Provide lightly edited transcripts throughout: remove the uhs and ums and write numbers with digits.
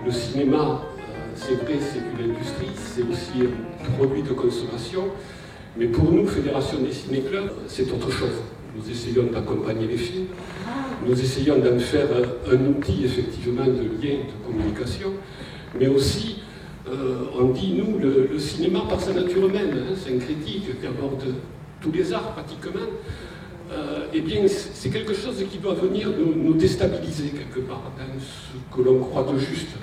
le cinéma, c'est vrai, c'est une industrie, c'est aussi un produit de consommation. Mais pour nous, Fédération des ciné-clubs, c'est autre chose. Nous essayons d'accompagner les films, nous essayons d'en faire un outil effectivement de lien, de communication, mais aussi, on dit, nous, le cinéma par sa nature humaine, hein, c'est un critique qui aborde tous les arts pratiquement, eh bien c'est quelque chose qui doit venir nous déstabiliser quelque part dans ce que l'on croit de juste,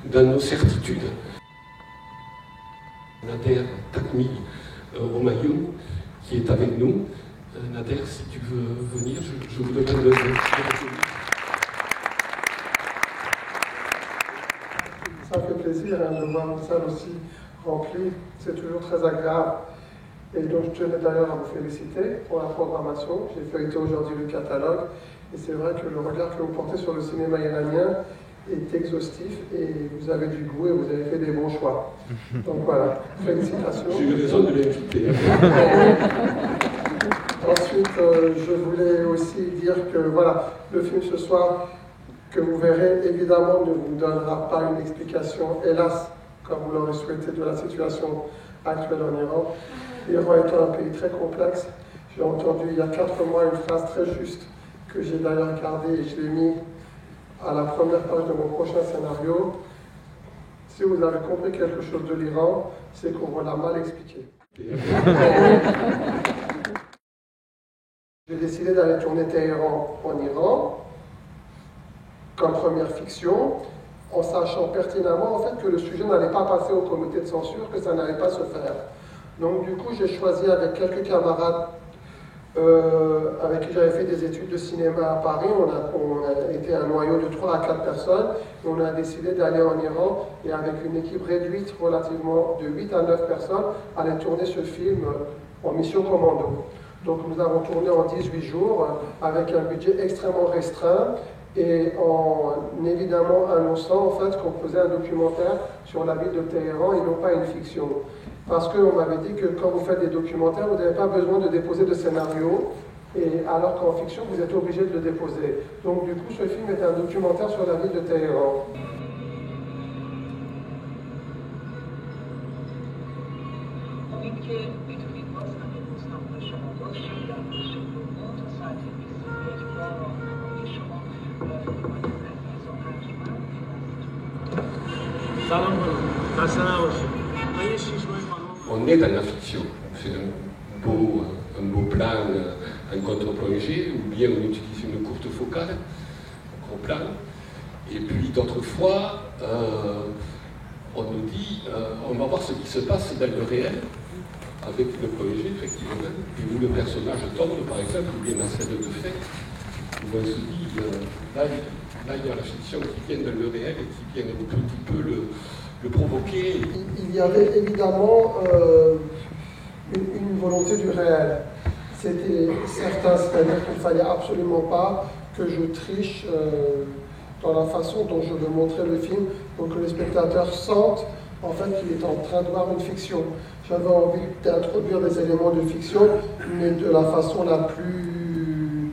dans nos certitudes. Nader Takmi Romayoun, qui est avec nous. Nader, si tu veux venir, je vous demande de Ça fait plaisir de voir une salle aussi remplie, c'est toujours très agréable. Et donc je tenais d'ailleurs à vous féliciter pour la programmation. J'ai feuilleté aujourd'hui le catalogue et c'est vrai que le regard que vous portez sur le cinéma iranien est exhaustif et vous avez du goût et vous avez fait des bons choix. Donc voilà, félicitations. J'ai eu raison de l'inviter. Ensuite, je voulais aussi dire que voilà, le film ce soir, que vous verrez, évidemment, ne vous donnera pas une explication, hélas, comme vous l'aurez souhaité, de la situation actuelle en Iran. L'Iran étant un pays très complexe, j'ai entendu il y a 4 mois une phrase très juste que j'ai d'ailleurs gardée et je l'ai mis à la première page de mon prochain scénario. Si vous avez compris quelque chose de l'Iran, c'est qu'on vous l'a mal expliqué. J'ai décidé d'aller tourner Téhéran en Iran comme première fiction, en sachant pertinemment en fait que le sujet n'allait pas passer au comité de censure, que ça n'allait pas se faire. Donc du coup, j'ai choisi avec quelques camarades avec qui j'avais fait des études de cinéma à Paris, on a été un noyau de 3 à 4 personnes, et on a décidé d'aller en Iran et avec une équipe réduite relativement de 8 à 9 personnes, aller tourner ce film en mission commando. Donc nous avons tourné en 18 jours avec un budget extrêmement restreint et en évidemment annonçant en fait qu'on faisait un documentaire sur la ville de Téhéran et non pas une fiction. Parce qu'on m'avait dit que quand vous faites des documentaires, vous n'avez pas besoin de déposer de scénario, et alors qu'en fiction, vous êtes obligé de le déposer. Donc du coup, ce film est un documentaire sur la ville de Téhéran. On est dans la fiction. C'est un beau plan en contre-plongée, ou bien on utilise une courte focale, un gros plan. Et puis d'autres fois, on nous dit, on va voir ce qui se passe dans le réel, avec le plongée, effectivement, et où le personnage tombe, par exemple, ou bien la scène de fait, où on se dit, là, il y a la fiction qui vient dans le réel et qui vient un petit peu le provoquer. Il y avait évidemment une volonté du réel. C'était certain, c'est-à-dire qu'il ne fallait absolument pas que je triche dans la façon dont je veux montrer le film pour que les spectateurs sentent en fait qu'il est en train de voir une fiction. J'avais envie d'introduire des éléments de fiction, mais de la façon la plus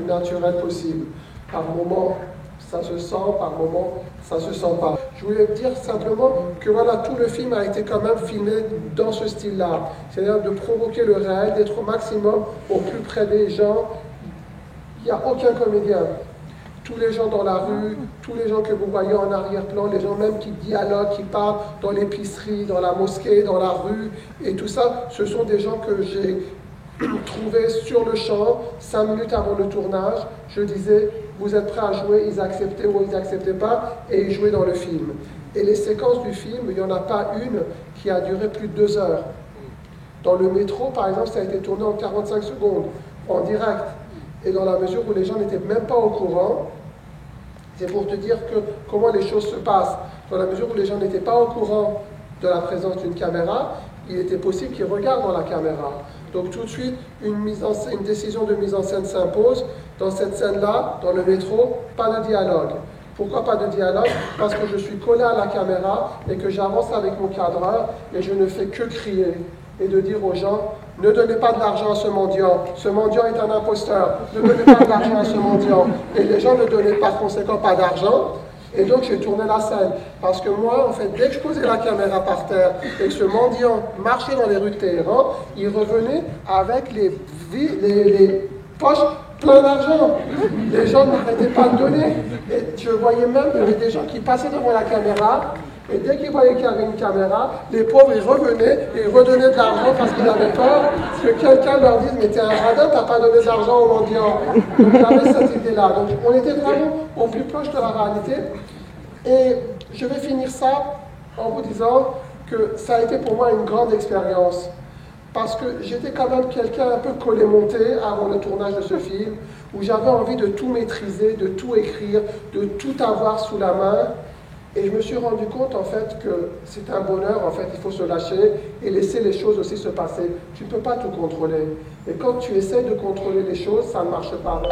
naturelle possible. Par moments, ça se sent, par moments, ça se sent pas. Je voulais dire simplement que voilà, tout le film a été quand même filmé dans ce style-là. C'est-à-dire de provoquer le réel, d'être au maximum au plus près des gens. Il n'y a aucun comédien. Tous les gens dans la rue, tous les gens que vous voyez en arrière-plan, les gens même qui dialoguent, qui parlent dans l'épicerie, dans la mosquée, dans la rue, et tout ça, ce sont des gens que j'ai trouvés sur le champ, 5 minutes avant le tournage. Je disais, vous êtes prêts à jouer, ils acceptaient ou ils n'acceptaient pas, et ils jouaient dans le film. Et les séquences du film, il n'y en a pas une qui a duré plus de 2 heures. Dans le métro, par exemple, ça a été tourné en 45 secondes, en direct. Et dans la mesure où les gens n'étaient même pas au courant, c'est pour te dire que comment les choses se passent. Dans la mesure où les gens n'étaient pas au courant de la présence d'une caméra, il était possible qu'ils regardent dans la caméra. Donc tout de suite, une décision de mise en scène s'impose. Dans cette scène-là, dans le métro, pas de dialogue. Pourquoi pas de dialogue? Parce que je suis collé à la caméra et que j'avance avec mon cadreur et je ne fais que crier et de dire aux gens, ne donnez pas de l'argent à ce mendiant est un imposteur, ne donnez pas de l'argent à ce mendiant. Et les gens ne donnaient par conséquent pas d'argent, Et donc j'ai tourné la scène. Parce que moi, en fait, dès que je posais la caméra par terre et que ce mendiant marchait dans les rues de Téhéran, il revenait avec les poches pleines d'argent. Les gens n'arrêtaient pas de donner. Et je voyais même qu'il y avait des gens qui passaient devant la caméra. Et dès qu'ils voyaient qu'il y avait une caméra, les pauvres, ils revenaient et ils redonnaient de l'argent parce qu'ils avaient peur que quelqu'un leur dise « Mais t'es un radin, t'as pas donné d'argent aux mendiants. » Donc il y avait cette idée-là. Donc on était vraiment au plus proche de la réalité. Et je vais finir ça en vous disant que ça a été pour moi une grande expérience. Parce que j'étais quand même quelqu'un un peu collé-monté avant le tournage de ce film, où j'avais envie de tout maîtriser, de tout écrire, de tout avoir sous la main. Et je me suis rendu compte en fait que c'est un bonheur, en fait il faut se lâcher et laisser les choses aussi se passer. Tu ne peux pas tout contrôler. Et quand tu essaies de contrôler les choses, ça ne marche pas.